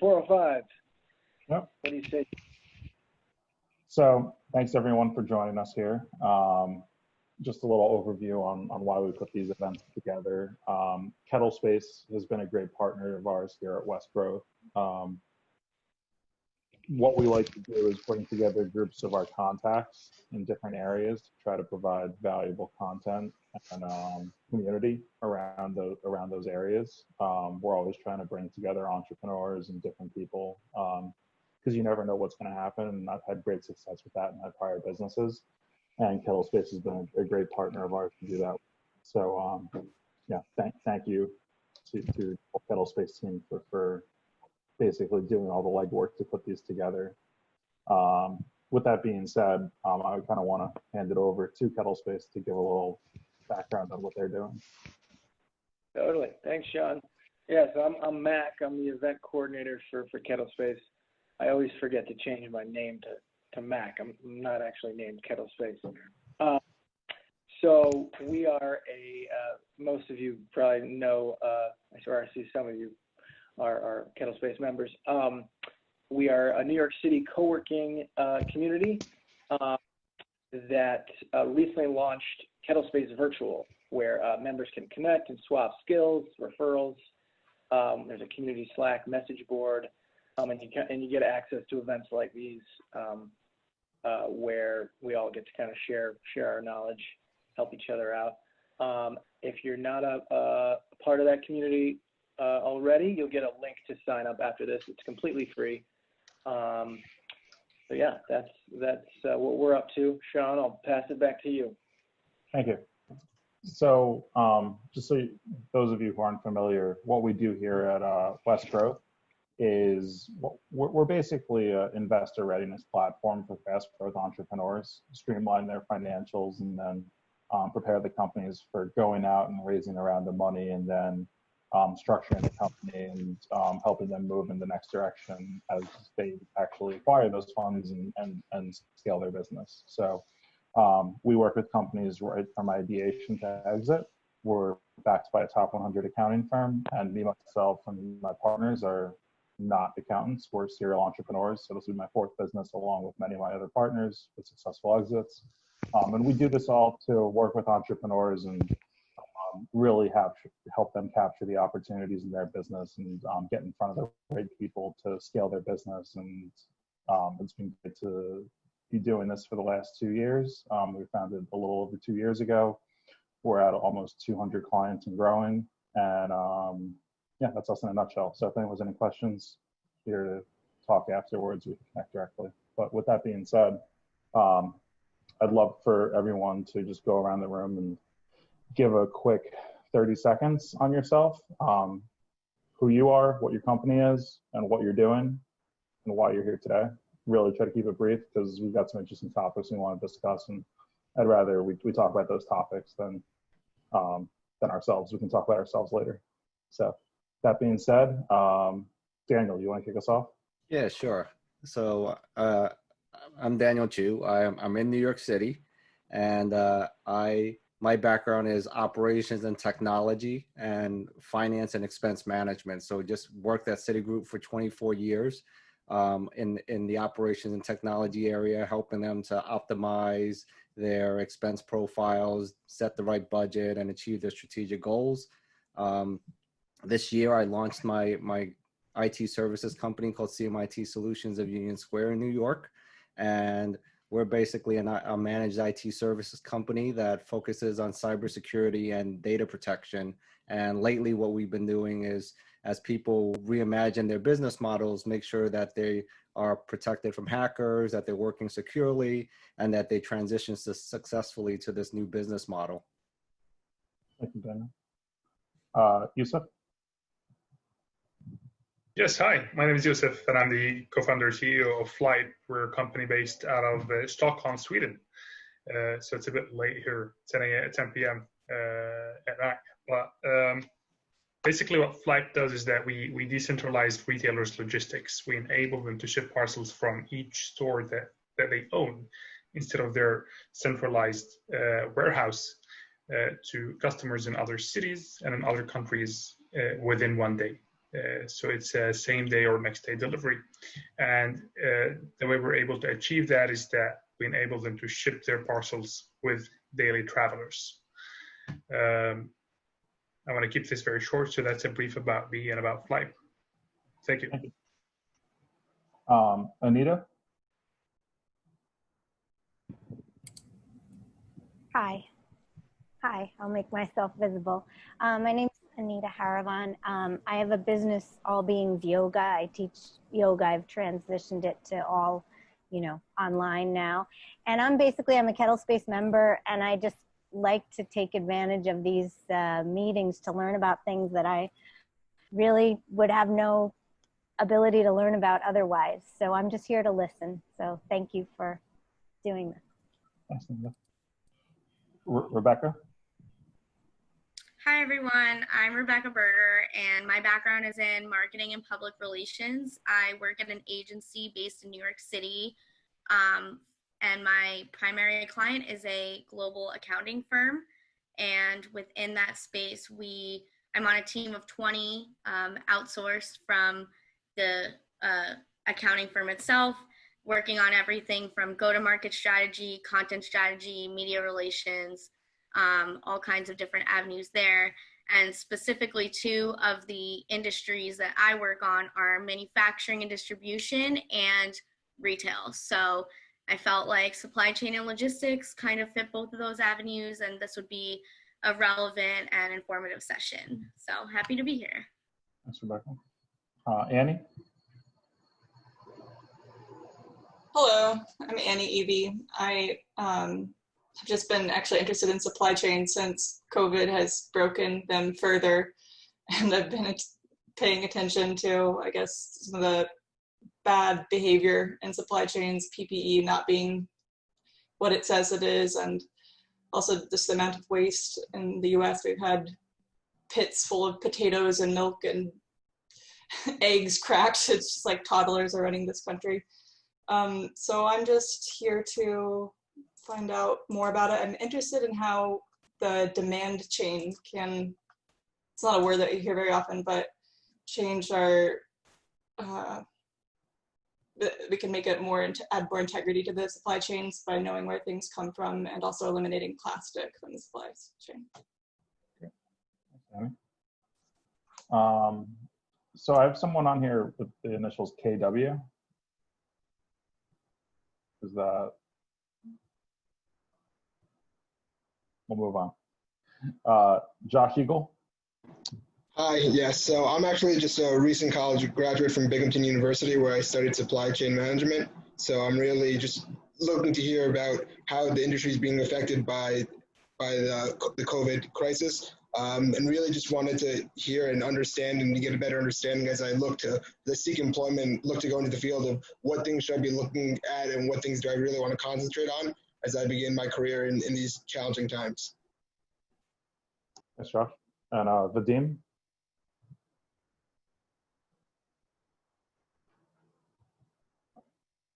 405. Yep. What do you say? So thanks everyone for joining us here. Just a little overview on why we put these events together. KettleSpace has been a great partner of ours here at West Growth. What we like to do is bring together groups of our contacts in different areas to try to provide valuable content and community around those areas. We're always trying to bring together entrepreneurs and different people because you never know what's going to happen. And I've had great success with that in my prior businesses. And KettleSpace has been a great partner of ours to do that. So yeah, thank you to the KettleSpace team for basically doing all the legwork to put these together. With that being said, I kind of want to hand it over to KettleSpace to give a little background on what they're doing. Totally. Thanks, Sean. Yes, I'm Mac. I'm the event coordinator for KettleSpace. I always forget to change my name to Mac. I'm not actually named KettleSpace. So we are most of you probably know, or I see some of you are KettleSpace members. We are a New York City co-working community that recently launched KettleSpace Virtual, where members can connect and swap skills, referrals. There's a community Slack message board, and you get access to events like these where we all get to kind of share our knowledge, help each other out. If you're not a part of that community already, you'll get a link to sign up after this. It's completely free. So yeah, that's what we're up to. Sean, I'll pass it back to you. Thank you. So just so those of you who aren't familiar, what we do here at West Growth is we're basically an investor readiness platform for fast growth entrepreneurs, streamline their financials and then prepare the companies for going out and raising a round of money and then structuring the company and helping them move in the next direction as they actually acquire those funds and scale their business. So we work with companies right from ideation to exit. We're backed by a top 100 accounting firm, and me, myself, and my partners are not accountants. We're serial entrepreneurs. So this is my fourth business along with many of my other partners with successful exits. And we do this all to work with entrepreneurs and really help them capture the opportunities in their business and get in front of the right people to scale their business. And it's been good to be doing this for the last 2 years. We founded a little over 2 years ago. We're at almost 200 clients and growing. And yeah, that's us in a nutshell. So if anyone has any questions, here to talk afterwards, we can connect directly. But with that being said, I'd love for everyone to just go around the room and give a quick 30 seconds on yourself, who you are, what your company is, and what you're doing, and why you're here today. Really try to keep it brief because we've got some interesting topics we want to discuss, and I'd rather we talk about those topics than ourselves. We can talk about ourselves later. So that being said, Daniel, you want to kick us off? Yeah, sure. So I'm Daniel Chu. I'm in New York City, and my background is operations and technology and finance and expense management. So just worked at Citigroup for 24 years in the operations and technology area, helping them to optimize their expense profiles, set the right budget, and achieve their strategic goals. This year, I launched my IT services company called CMIT Solutions of Union Square in New York. And we're basically a managed IT services company that focuses on cybersecurity and data protection. And lately, what we've been doing is, as people reimagine their business models, make sure that they are protected from hackers, that they're working securely, and that they transition successfully to this new business model. Thank you, Daniel. Yousif? Yes, hi, my name is Yousif, and I'm the co-founder and CEO of Flight. We're a company based out of Stockholm, Sweden. So it's a bit late here, 10 p.m. at night. But basically what Flight does is that we decentralize retailers' logistics. We enable them to ship parcels from each store that they own instead of their centralized warehouse to customers in other cities and in other countries within one day. So it's a same day or next day delivery. And the way we're able to achieve that is that we enable them to ship their parcels with daily travelers. I want to keep this very short, so that's a brief about me and about Flight. Thank you. Thank you. Anita? Hi, I'll make myself visible. My name's Anita Haravan. I have a business, All Beings Yoga. I teach yoga. I've transitioned it to all, online now. And I'm a KettleSpace member, and I just like to take advantage of these meetings to learn about things that I really would have no ability to learn about otherwise. So I'm just here to listen. So thank you for doing this. Thanks, Anita. Rebecca? Hi, everyone. I'm Rebeca Berger, and my background is in marketing and public relations. I work at an agency based in New York City, and my primary client is a global accounting firm. And within that space, I'm on a team of 20 outsourced from the accounting firm itself, working on everything from go-to-market strategy, content strategy, media relations, all kinds of different avenues there. And specifically, two of the industries that I work on are manufacturing and distribution and retail. So I felt like supply chain and logistics kind of fit both of those avenues, and this would be a relevant and informative session. So happy to be here. Thanks, Rebecca. Annie? Hello, I'm Annie Evie. I have just been actually interested in supply chain since COVID has broken them further. And I've been paying attention to, I guess, some of the bad behavior in supply chains, PPE not being what it says it is, and also just the amount of waste in the US. We've had pits full of potatoes and milk and eggs cracked. It's just like toddlers are running this country. So I'm just here to find out more about it. I'm interested in how the demand chain can, it's not a word that you hear very often, but change our, we can make it more, add more integrity to the supply chains by knowing where things come from and also eliminating plastic from the supply chain. Okay. So I have someone on here with the initials KW. Is that, we'll move on. Josh Eagle. Hi, yes. So I'm actually just a recent college graduate from Binghamton University, where I studied supply chain management. So I'm really just looking to hear about how the industry is being affected by the COVID crisis. And really just wanted to hear and understand and to get a better understanding as I look to seek employment, look to go into the field of what things should I be looking at and what things do I really want to concentrate on as I begin my career in these challenging times. Thanks, Josh. And Vadim.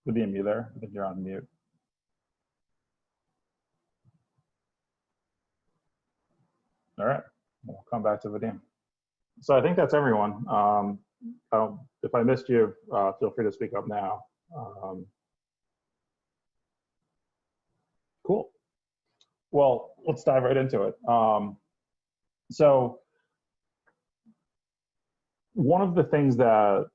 Vadim, you there? I think you're on mute. All right, we'll come back to Vadim. So I think that's everyone. If I missed you, feel free to speak up now. Cool. Well, let's dive right into it. So one of the things that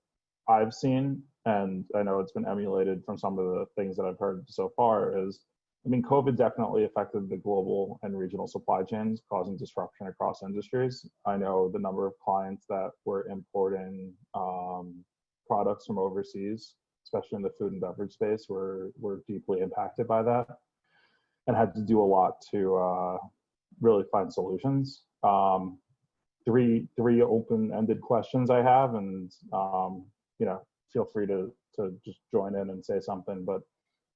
I've seen, and I know it's been emulated from some of the things that I've heard so far, is COVID definitely affected the global and regional supply chains, causing disruption across industries. I know the number of clients that were importing products from overseas, especially in the food and beverage space, were deeply impacted by that and had to do a lot to really find solutions. Three open-ended questions I have, and feel free to just join in and say something. But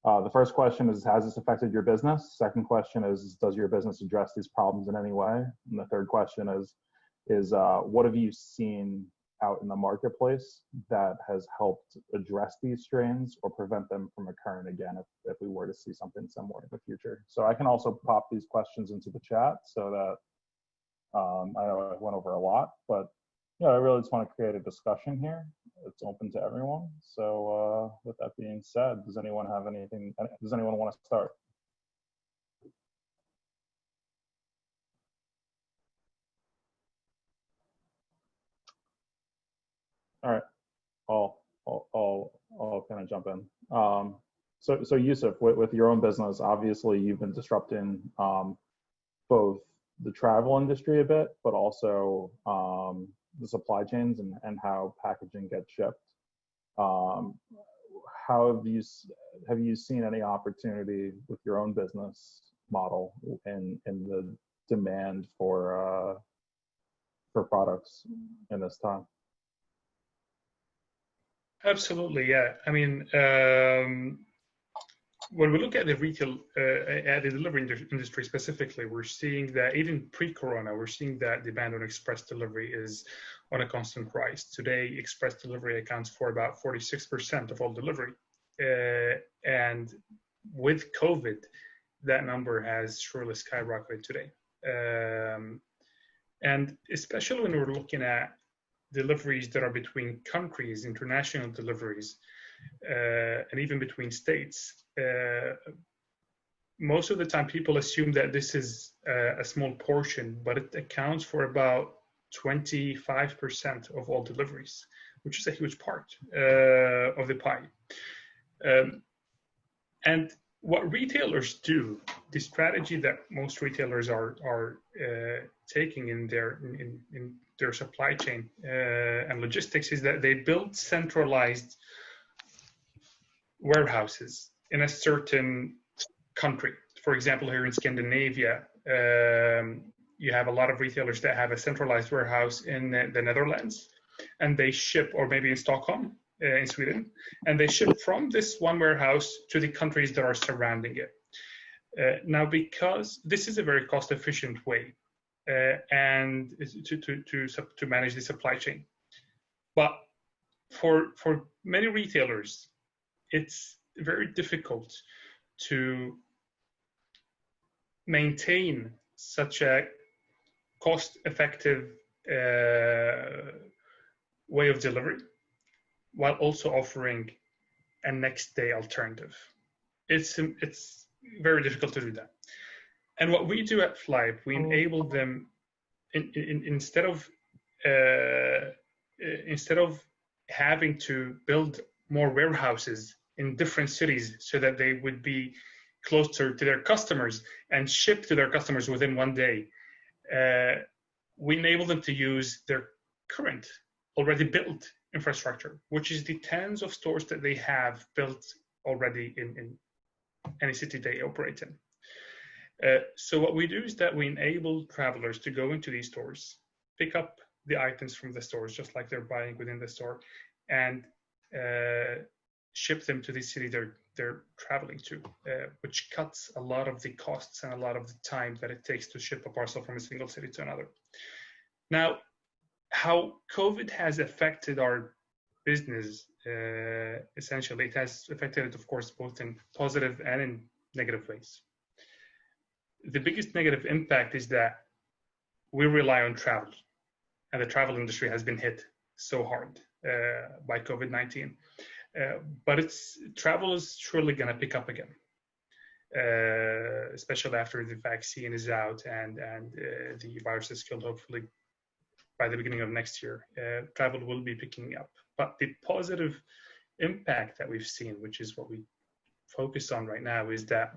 the first question is, has this affected your business? Second question is, does your business address these problems in any way? And the third question is what have you seen out in the marketplace that has helped address these strains or prevent them from occurring again if we were to see something similar in the future? So I can also pop these questions into the chat so that I know I went over a lot, but yeah, I really just want to create a discussion here. It's open to everyone. So with that being said, does anyone have anything? Does anyone want to start? All right, I'll kind of jump in. So Yousif, with your own business, obviously you've been disrupting both the travel industry a bit, but also the supply chains and how packaging gets shipped. How have you seen any opportunity with your own business model in the demand for products in this time? Absolutely, yeah. I mean, when we look at the retail, at the delivery industry specifically, we're seeing that even pre-corona, we're seeing that demand on express delivery is on a constant rise. Today, express delivery accounts for about 46% of all delivery. And with COVID, that number has surely skyrocketed today. And especially when we're looking at deliveries that are between countries, international deliveries, and even between states, most of the time people assume that this is a small portion, but it accounts for about 25% of all deliveries, which is a huge part of the pie. And what retailers do, the strategy that most retailers are taking in their supply chain and logistics is that they build centralized warehouses in a certain country. For example, here in Scandinavia, you have a lot of retailers that have a centralized warehouse in the Netherlands, and they ship, or maybe in Stockholm, in Sweden, and they ship from this one warehouse to the countries that are surrounding it. Now, because this is a very cost-efficient way and to manage the supply chain, but for many retailers, it's very difficult to maintain such a cost-effective way of delivery while also offering a next-day alternative. It's very difficult to do that. And what we do at Flybe, we enable them instead of having to build more warehouses in different cities so that they would be closer to their customers and ship to their customers within one day, we enable them to use their current already built infrastructure, which is the tens of stores that they have built already in any city they operate in. So what we do is that we enable travelers to go into these stores, pick up the items from the stores, just like they're buying within the store, and ship them to the city they're traveling to, which cuts a lot of the costs and a lot of the time that it takes to ship a parcel from a single city to another. Now, how COVID has affected our business, essentially, it has affected it, of course, both in positive and in negative ways. The biggest negative impact is that we rely on travel, and the travel industry has been hit so hard by COVID-19. But travel is surely going to pick up again, especially after the vaccine is out and the virus is killed, hopefully by the beginning of next year. Travel will be picking up. But the positive impact that we've seen, which is what we focus on right now, is that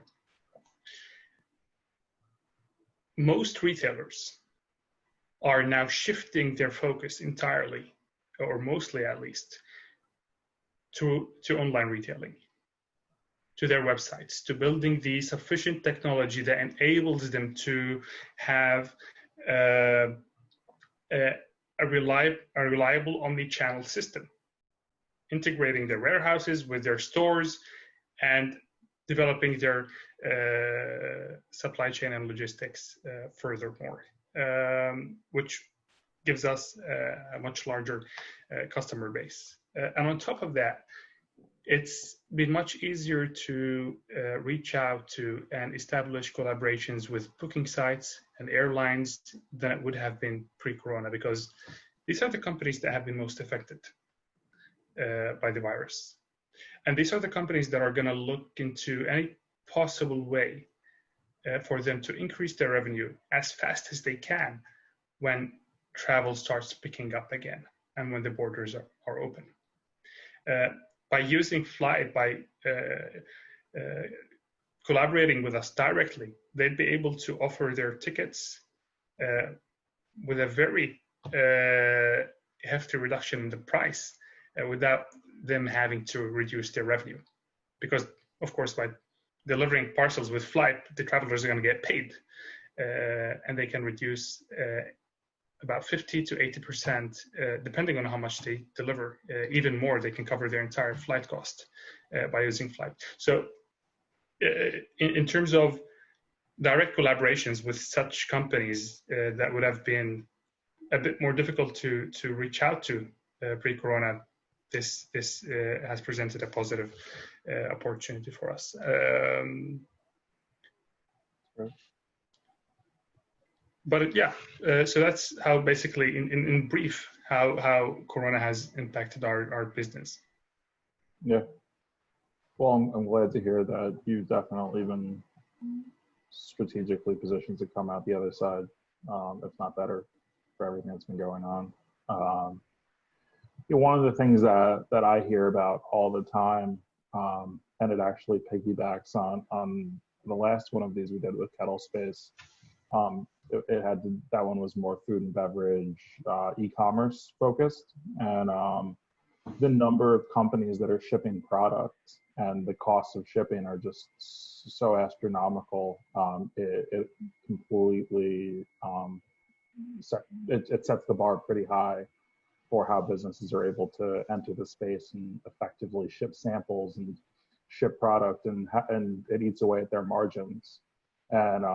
most retailers are now shifting their focus entirely, or mostly at least, to online retailing, to their websites, to building the sufficient technology that enables them to have a reliable omni-channel system, integrating their warehouses with their stores and developing their supply chain and logistics furthermore, which gives us a much larger customer base. And on top of that, it's been much easier to reach out to and establish collaborations with booking sites and airlines than it would have been pre-corona, because these are the companies that have been most affected by the virus. And these are the companies that are going to look into any possible way for them to increase their revenue as fast as they can when travel starts picking up again and when the borders are open. By using Flight, by collaborating with us directly, they'd be able to offer their tickets with a very hefty reduction in the price without them having to reduce their revenue. Because, of course, by delivering parcels with Flight, the travelers are going to get paid, and they can reduce about 50 to 80%, depending on how much they deliver. Even more, they can cover their entire flight cost by using Flight. So in terms of direct collaborations with such companies that would have been a bit more difficult to reach out to pre-corona, this has presented a positive opportunity for us. But yeah, so that's how basically, in brief, how Corona has impacted our business. Yeah. Well, I'm glad to hear that you've definitely been strategically positioned to come out the other side, if not better, for everything that's been going on. One of the things that I hear about all the time, and it actually piggybacks on the last one of these we did with KettleSpace. That one was more food and beverage, e-commerce focused, and the number of companies that are shipping products and the costs of shipping are just so astronomical. It completely it sets the bar pretty high for how businesses are able to enter the space and effectively ship samples and ship product, and it eats away at their margins. And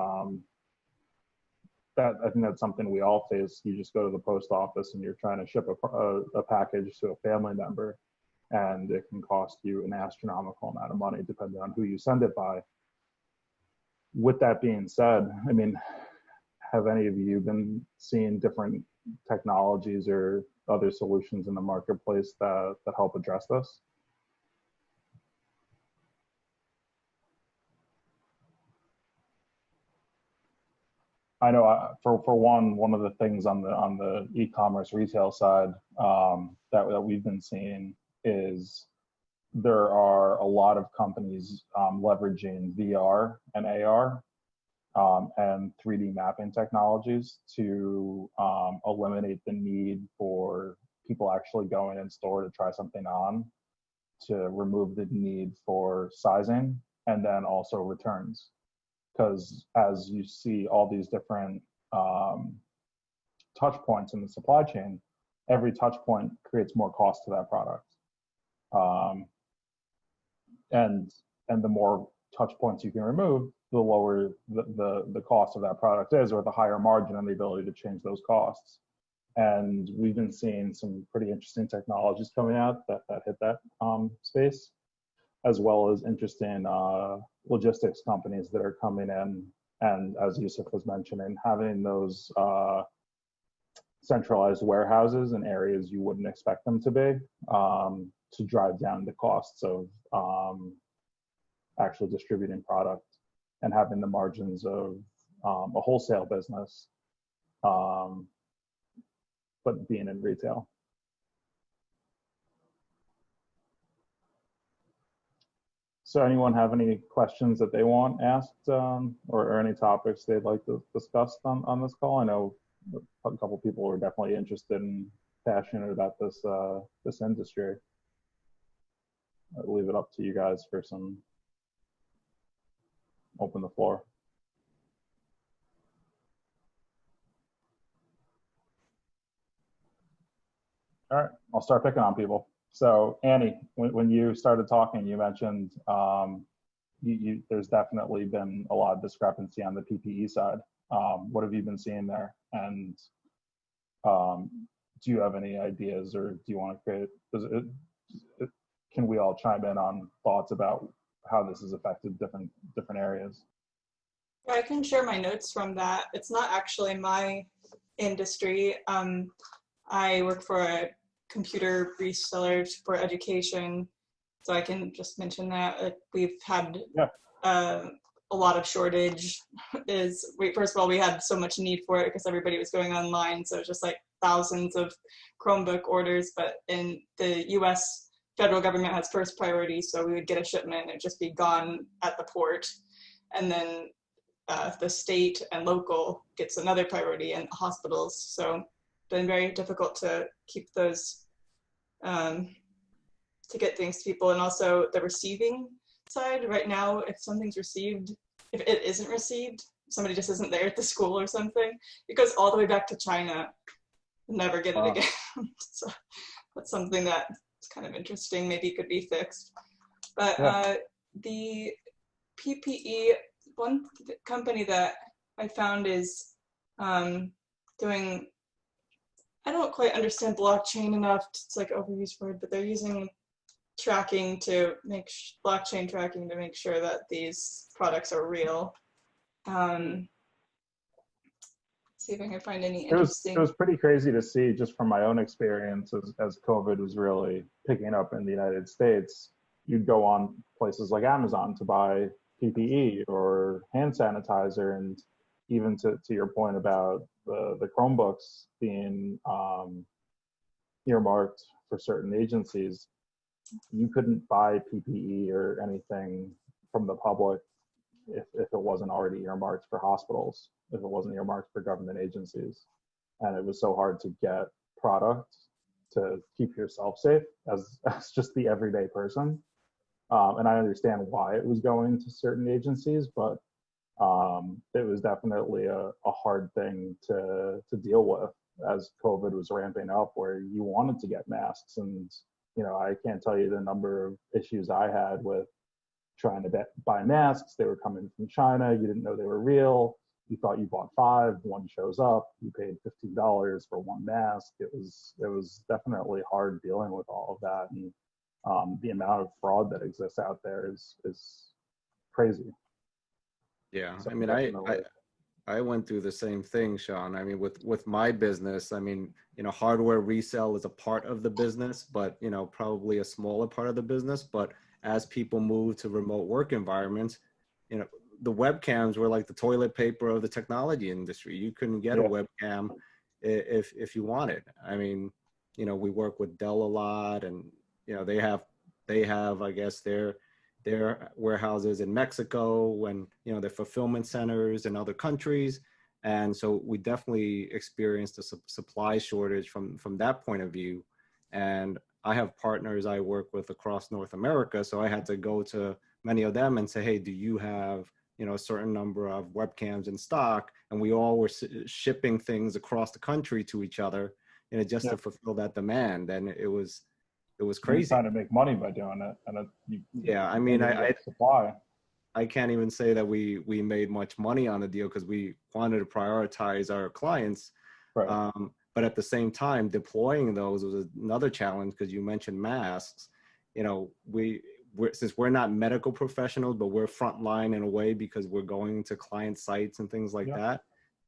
I think that's something we all face. You just go to the post office and you're trying to ship a package to a family member, and it can cost you an astronomical amount of money depending on who you send it by. With that being said, I mean, have any of you been seeing different technologies or other solutions in the marketplace that help address this? I know for one of the things on the e-commerce retail side that we've been seeing is there are a lot of companies leveraging VR and AR and 3D mapping technologies to eliminate the need for people actually going in store to try something on, to remove the need for sizing, and then also returns. Because as you see all these different touch points in the supply chain, every touch point creates more cost to that product. And the more touch points you can remove, the lower the cost of that product is, or the higher margin and the ability to change those costs. And we've been seeing some pretty interesting technologies coming out that hit that space, as well as interesting logistics companies that are coming in, and as Yousif was mentioning, having those centralized warehouses in areas you wouldn't expect them to be, to drive down the costs of actually distributing product and having the margins of a wholesale business, but being in retail. So anyone have any questions that they want asked, or any topics they'd like to discuss on this call? I know a couple people are definitely interested and passionate about this this industry. I'll leave it up to you guys for some. Open the floor. All right, I'll start picking on people. So Annie, when you started talking, you mentioned there's definitely been a lot of discrepancy on the PPE side. What have you been seeing there? And do you have any ideas, or do you want to create, can we all chime in on thoughts about how this has affected different areas? I can share my notes from that. It's not actually my industry. I work for a computer reseller for education, so I can just mention that we've had a lot of shortage. First of all, we had so much need for it because everybody was going online, so it's just like thousands of Chromebook orders. But in the U.S., federal government has first priority, so we would get a shipment and it'd just be gone at the port, and then the state and local gets another priority, and hospitals. So it's been very difficult to keep those, to get things to people. And also the receiving side right now, if something's received, if it isn't received, somebody just isn't there at the school or something, it goes all the way back to China, never get it again. So that's something that is kind of interesting, maybe could be fixed. But the PPE, one company that I found is doing, I don't quite understand blockchain enough, it's like overused word, but they're using tracking to make blockchain tracking to make sure that these products are real. See if I can find any interesting. It was pretty crazy to see, just from my own experience as COVID was really picking up in the United States. You'd go on places like Amazon to buy PPE or hand sanitizer, and even to your point about the Chromebooks being earmarked for certain agencies, you couldn't buy PPE or anything from the public if it wasn't already earmarked for hospitals, if it wasn't earmarked for government agencies. And it was so hard to get product to keep yourself safe as just the everyday person. And I understand why it was going to certain agencies, but it was definitely a hard thing to deal with as COVID was ramping up, where you wanted to get masks. And, you know, I can't tell you the number of issues I had with trying to buy masks. They were coming from China. You didn't know they were real. You thought you bought 5, one shows up, you paid $15 for one mask. It was definitely hard dealing with all of that. And the amount of fraud that exists out there is crazy. Yeah, So I mean, I went through the same thing, Sean. I mean, with my business, I mean, you know, hardware resale is a part of the business, but, you know, probably a smaller part of the business. But as people move to remote work environments, you know, the webcams were like the toilet paper of the technology industry. You couldn't get a webcam if you wanted. I mean, you know, we work with Dell a lot, and, you know, they have, I guess, their warehouses in Mexico, and, you know, their fulfillment centers in other countries. And so we definitely experienced a supply shortage from that point of view. And I have partners I work with across North America, so I had to go to many of them and say, hey, do you have, you know, a certain number of webcams in stock? And we all were shipping things across the country to each other, you know, just to fulfill that demand. And it was crazy. You're trying to make money by doing it, and I mean, supply. I can't even say that we made much money on the deal because we wanted to prioritize our clients. Right. But at the same time, deploying those was another challenge, because you mentioned masks. You know, since we're not medical professionals, but we're frontline in a way because we're going to client sites and things like that.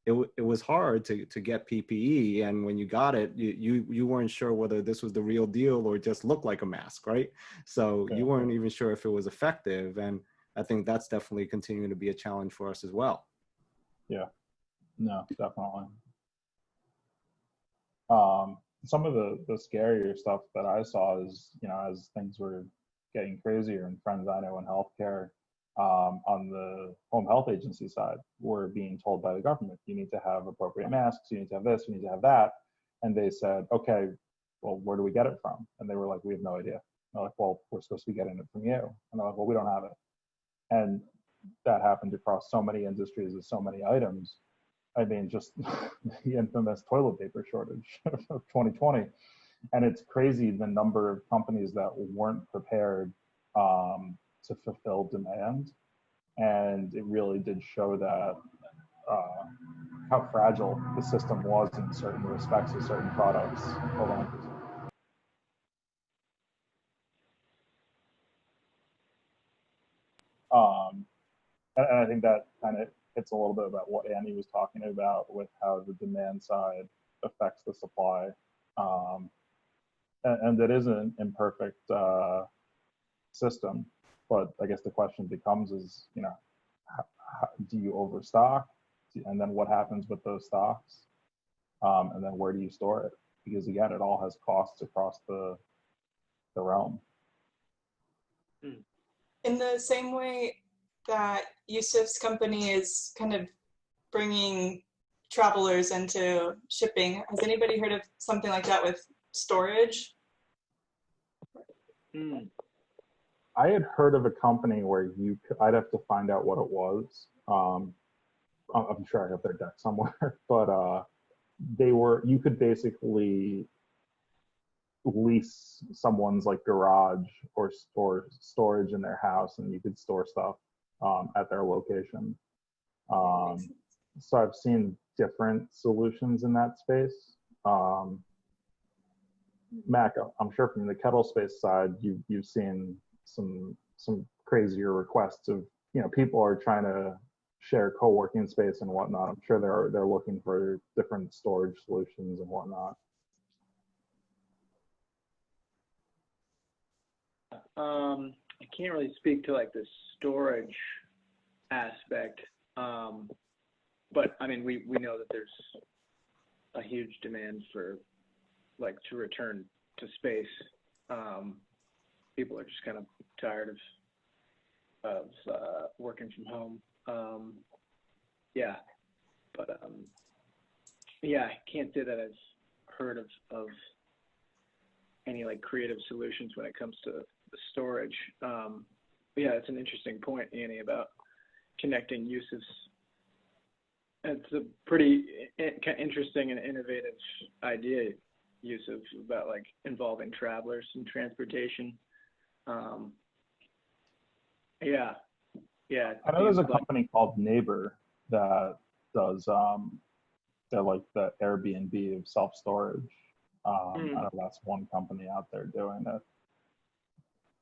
It was hard to get PPE, and when you got it, you weren't sure whether this was the real deal or just looked like a mask, right? So you weren't even sure if it was effective, and I think that's definitely continuing to be a challenge for us as well. Yeah, no, definitely. Some of the scarier stuff that I saw is, you know, as things were getting crazier, and friends I know in healthcare, on the home health agency side, were being told by the government, you need to have appropriate masks, you need to have this, you need to have that. And they said, okay, well, where do we get it from? And they were like, we have no idea. They're like, well, we're supposed to be getting it from you. And they're like, well, we don't have it. And that happened across so many industries with so many items. I mean, just the infamous toilet paper shortage of 2020. And it's crazy the number of companies that weren't prepared to fulfill demand. And it really did show that how fragile the system was in certain respects with certain products. Hold on. And I think that kind of hits a little bit about what Annie was talking about with how the demand side affects the supply. And it is an imperfect system, but I guess the question becomes is, do you overstock? And then what happens with those stocks? And then where do you store it? Because again, it all has costs across the realm. In the same way that Yousif's company is kind of bringing travelers into shipping, has anybody heard of something like that with storage? I had heard of a company where I'd have to find out what it was. I'm sure I have their deck somewhere, but you could basically lease someone's like garage or storage in their house, and you could store stuff at their location. So I've seen different solutions in that space. Mac, I'm sure from the KettleSpace side, you've seen some crazier requests of, people are trying to share co-working space and whatnot. I'm sure they're looking for different storage solutions and whatnot. I can't really speak to like the storage aspect, but I mean, we know that there's a huge demand for like to return to space. People are just kind of tired of working from home. Yeah, but yeah, I can't say that I've heard of any like creative solutions when it comes to the storage. But yeah, it's an interesting point, Annie, about connecting Yousif's. It's a pretty interesting and innovative idea, Yousif, about like involving travelers in transportation. Yeah. I know there's a company called Neighbor that does they're like the Airbnb of self-storage. I know that's one company out there doing it.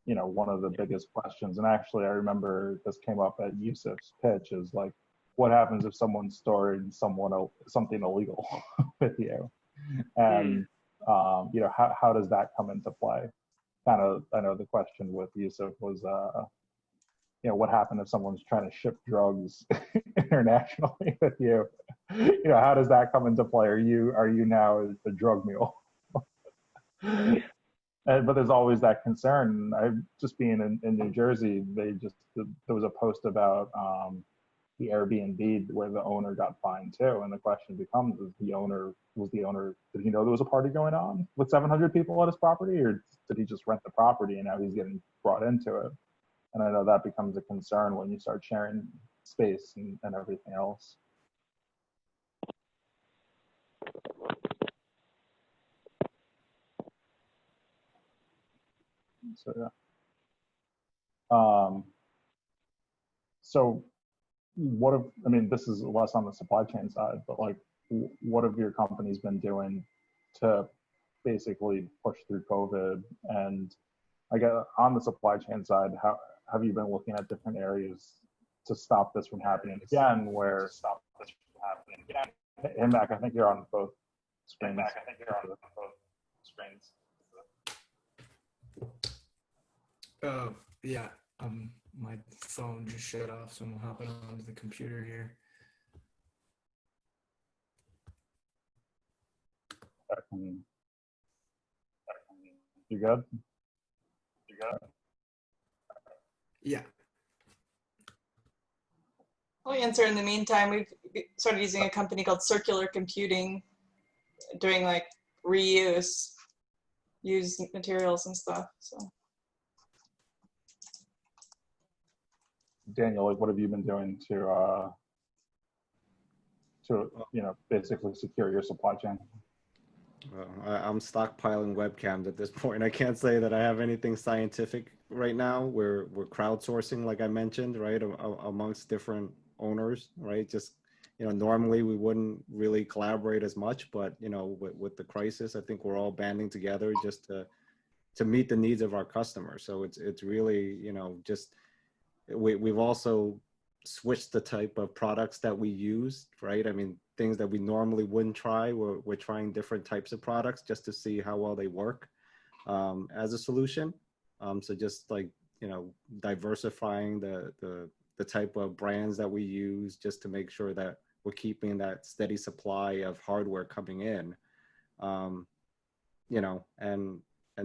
One of the biggest questions, and actually I remember this came up at Yousif's pitch, is like, what happens if someone's storing something illegal with you? And how does that come into play? I know the question with Yousif was what happened if someone's trying to ship drugs internationally with you? How does that come into play? Are you now a drug mule? But there's always that concern. I've just being in New Jersey, there was a post about the Airbnb where the owner got fined too, and the question becomes: did he know there was a party going on with 700 people at his property, or did he just rent the property and now he's getting brought into it? And I know that becomes a concern when you start sharing space and everything else. So yeah. So this is less on the supply chain side, but like, what have your companies been doing to basically push through COVID? And I guess on the supply chain side, how have you been looking at different areas to stop this from happening again? Hey, Mac, I think you're on both screens. Oh, yeah. My phone just shut off, so I'm hopping onto the computer here. You good? Yeah. I'll answer in the meantime. We've started using a company called Circular Computing, doing like reuse, used materials and stuff. So. Daniel, what have you been doing to basically secure your supply chain? I'm stockpiling webcams at this point. I can't say that I have anything scientific right now. We're crowdsourcing, like I mentioned, right, amongst different owners, right? Just normally we wouldn't really collaborate as much, but with the crisis, I think we're all banding together just to meet the needs of our customers. So it's really just. We've also switched the type of products that we use, right? I mean, things that we normally wouldn't try. We're trying different types of products just to see how well they work as a solution. So just like, you know, diversifying the type of brands that we use just to make sure that we're keeping that steady supply of hardware coming in, you know, and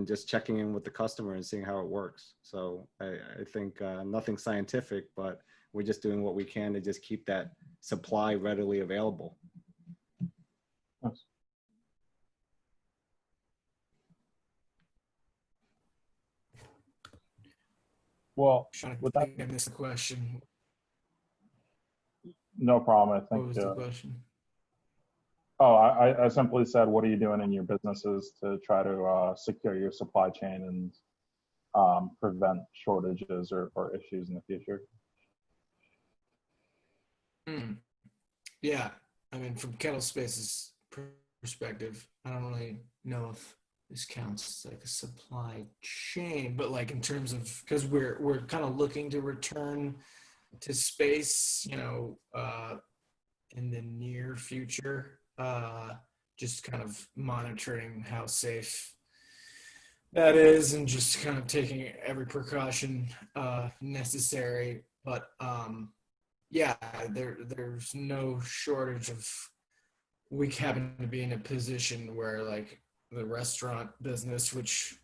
just checking in with the customer and seeing how it works. So I think nothing scientific, but we're just doing what we can to just keep that supply readily available. Nice. Well, with that, I missed the question. no problem. I What think. was the question? Oh, I simply said, what are you doing in your businesses to try to secure your supply chain and prevent shortages or issues in the future? Yeah, I mean, from KettleSpace's perspective, I don't really know if this counts as like a supply chain, but like in terms of, because we're kind of looking to return to space, you know, in the near future, just kind of monitoring how safe that is and just kind of taking every precaution necessary. But yeah, there's no shortage of, we happen to be in a position where like the restaurant business, which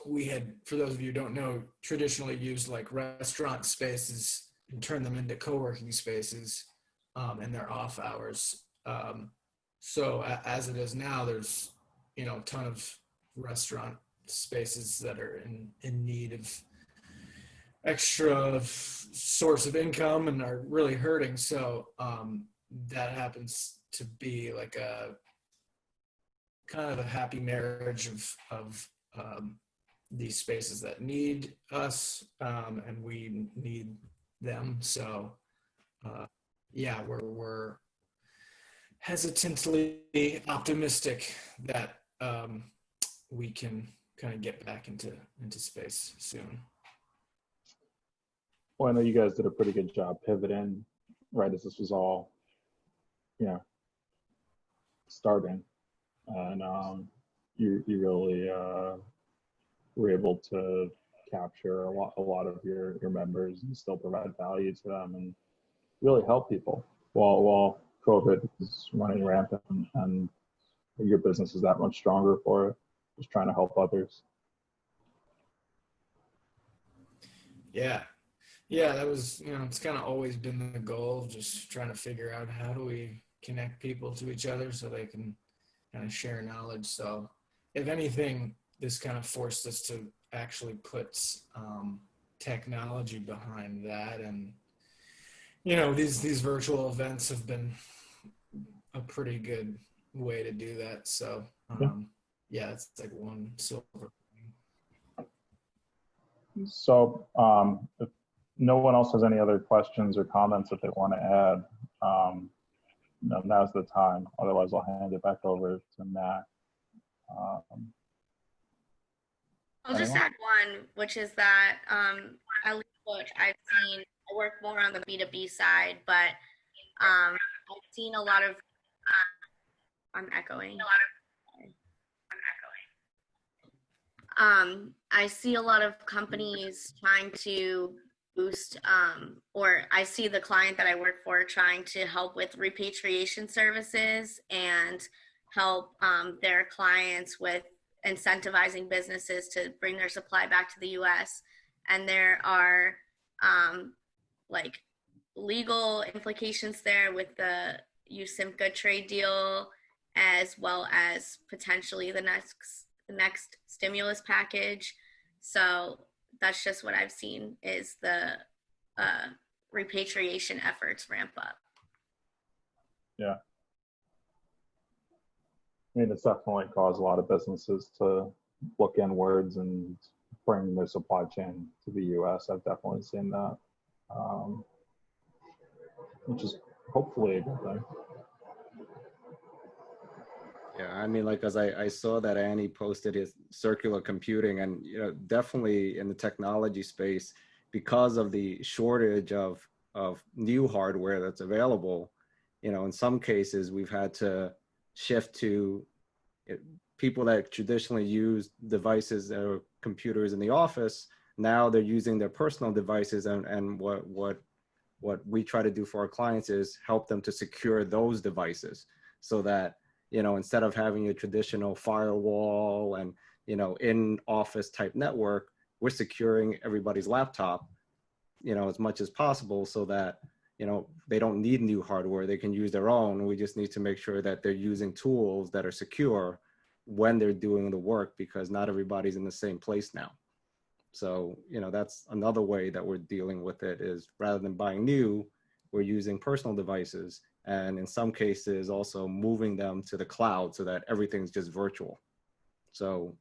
we had, for those of you who don't know, traditionally used like restaurant spaces and turned them into co-working spaces in their off hours. So as it is now, there's, you know, a ton of restaurant spaces that are in need of extra source of income and are really hurting. So that happens to be like a kind of a happy marriage of these spaces that need us and we need them. So yeah, we're hesitantly optimistic that we can kind of get back into space soon. Well, I know you guys did a pretty good job pivoting right as this was all, you know, starting, and you really were able to capture a lot of your members and still provide value to them and really help people while COVID is running rampant and your business is that much stronger for it, just trying to help others. Yeah, that was, you know, it's kind of always been the goal, just trying to figure out how do we connect people to each other so they can kind of share knowledge. So if anything, this kind of forced us to actually put technology behind that. And, you know, these virtual events have been a pretty good way to do that. So yeah, it's like one silver. So if no one else has any other questions or comments that they want to add, now's the time. Otherwise, I'll hand it back over to Matt. I'll just add one, which is that at least what I've seen, I work more on the B2B side, but I've seen a lot of, I'm echoing. I see a lot of companies trying to boost, or I see the client that I work for trying to help with repatriation services and help their clients with incentivizing businesses to bring their supply back to the US. And there are like legal implications there with the USIMCA trade deal, as well as potentially the next stimulus package. So that's just what I've seen is the repatriation efforts ramp up. Yeah. I mean, it's definitely caused a lot of businesses to look inwards and bring their supply chain to the US. I've definitely seen that, which is hopefully a good thing. Yeah, I mean, like, as I saw that Annie posted his circular computing, and, you know, definitely in the technology space, because of the shortage of new hardware that's available, in some cases we've had to shift to people that traditionally use devices or computers in the office. Now they're using their personal devices, and what we try to do for our clients is help them to secure those devices so that, instead of having a traditional firewall and, in office type network, we're securing everybody's laptop, as much as possible so that, they don't need new hardware. They can use their own. We just need to make sure that they're using tools that are secure when they're doing the work, because not everybody's in the same place now. So, that's another way that we're dealing with it, is rather than buying new, we're using personal devices, and in some cases also moving them to the cloud so that everything's just virtual. So,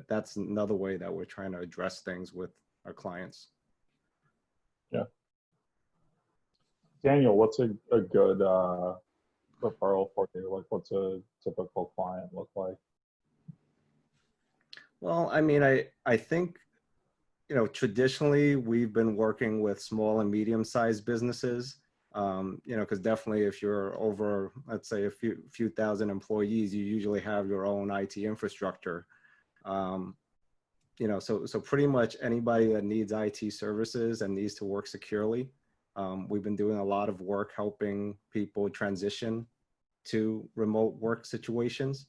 that's another way that we're trying to address things with our clients. Yeah. Daniel, what's a good referral for you? Like, what's a typical client look like? Well, I mean, I think, traditionally we've been working with small and medium-sized businesses, because definitely if you're over, let's say, a few thousand employees, you usually have your own IT infrastructure. So pretty much anybody that needs IT services and needs to work securely. We've been doing a lot of work helping people transition to remote work situations.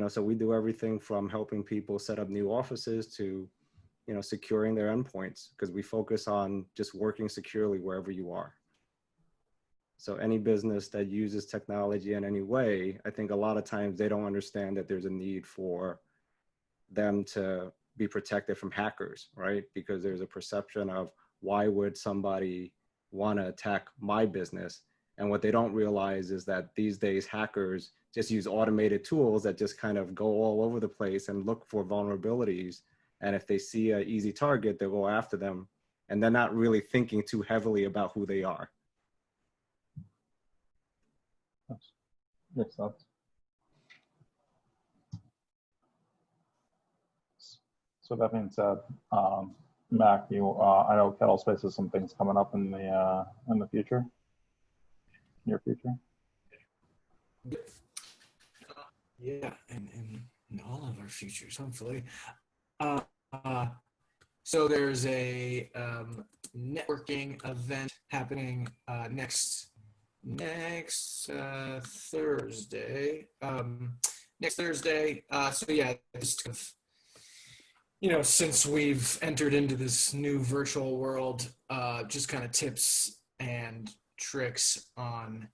So we do everything from helping people set up new offices to, securing their endpoints, because we focus on just working securely wherever you are. So any business that uses technology in any way, I think a lot of times they don't understand that there's a need for them to be protected from hackers, right? Because there's a perception of, why would somebody want to attack my business? And what they don't realize is that these days hackers just use automated tools that just kind of go all over the place and look for vulnerabilities. And if they see an easy target, they'll go after them. And they're not really thinking too heavily about who they are. Makes sense. So that being said, Mac, I know KettleSpace has some things coming up in the future, near future. Yeah, and in all of our futures, hopefully. So there's a networking event happening next Thursday. Next Thursday. So yeah, just since we've entered into this new virtual world, just kind of tips and tricks on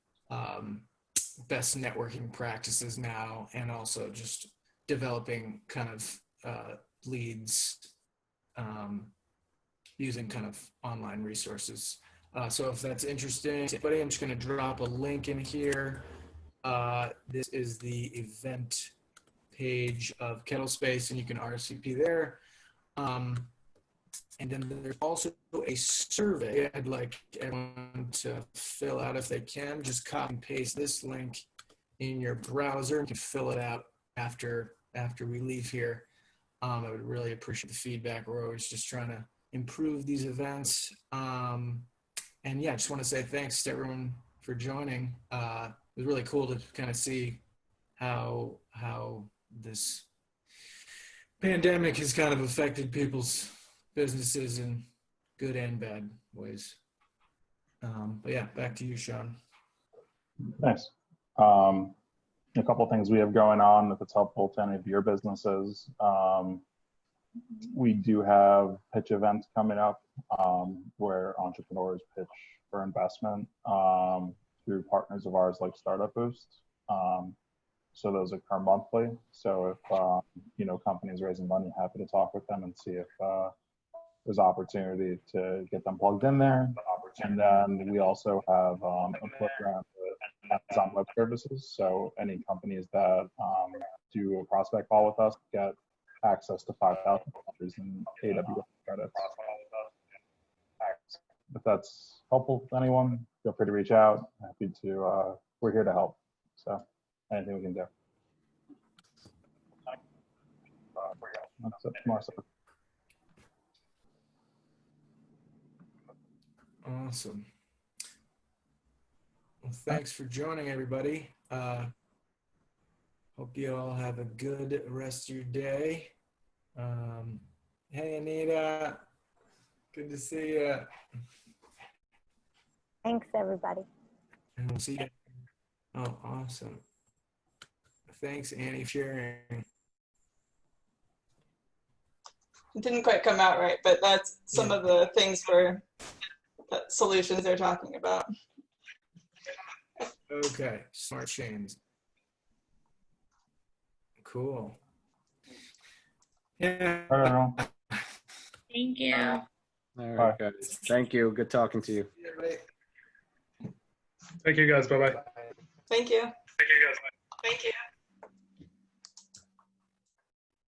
best networking practices now, and also just developing kind of leads using kind of online resources. So if that's interesting to anybody, I'm just going to drop a link in here. This is the event page of KettleSpace, and you can RSVP there. And then there's also a survey I'd like everyone to fill out if they can. Just copy and paste this link in your browser. You can fill it out after we leave here. I would really appreciate the feedback. We're always just trying to improve these events. And yeah, I just want to say thanks to everyone for joining. It was really cool to kind of see how this pandemic has kind of affected people's businesses in good and bad ways. But yeah, back to you, Sean. Nice. A couple things we have going on, if it's helpful to any of your businesses. We do have pitch events coming up where entrepreneurs pitch for investment through partners of ours like Startup Boost. So those occur monthly. So if companies raising money, happy to talk with them and see if there's opportunity to get them plugged in there. And then we also have a program with Amazon Web Services. So any companies that do a prospect call with us get access to $5,000 in AWS credits. If that's helpful to anyone, feel free to reach out. Happy to, we're here to help. So anything we can do. That's it, Marcel. Awesome. Thanks for joining, everybody. Hope you all have a good rest of your day. Hey, Anita. Good to see you. Thanks, everybody. And we'll see you. Oh, awesome. Thanks, Annie, for sharing. It didn't quite come out right, but that's some of the things for the solutions they're talking about. Okay, smart chains. Cool. Yeah. All right, everyone. Thank you. All right, guys. Thank you. Good talking to you. Thank you guys. Bye bye. Thank you. Thank you guys. Thank you.